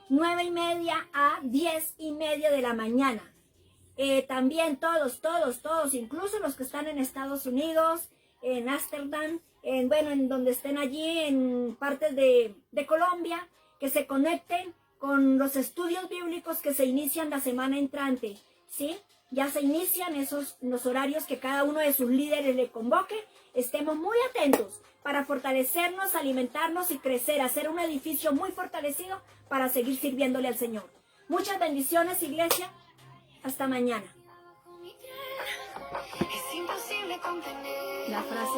9 y media a 10 y media de la mañana. También todos, incluso los que están en Estados Unidos, en Ámsterdam, en donde estén allí, en partes de Colombia, que se conecten con los estudios bíblicos que se inician la semana entrante, ¿sí? Ya se inician los horarios que cada uno de sus líderes le convoque. Estemos muy atentos para fortalecernos, alimentarnos y crecer, hacer un edificio muy fortalecido para seguir sirviéndole al Señor. Muchas bendiciones, iglesia. Hasta mañana. Es imposible contener. La frase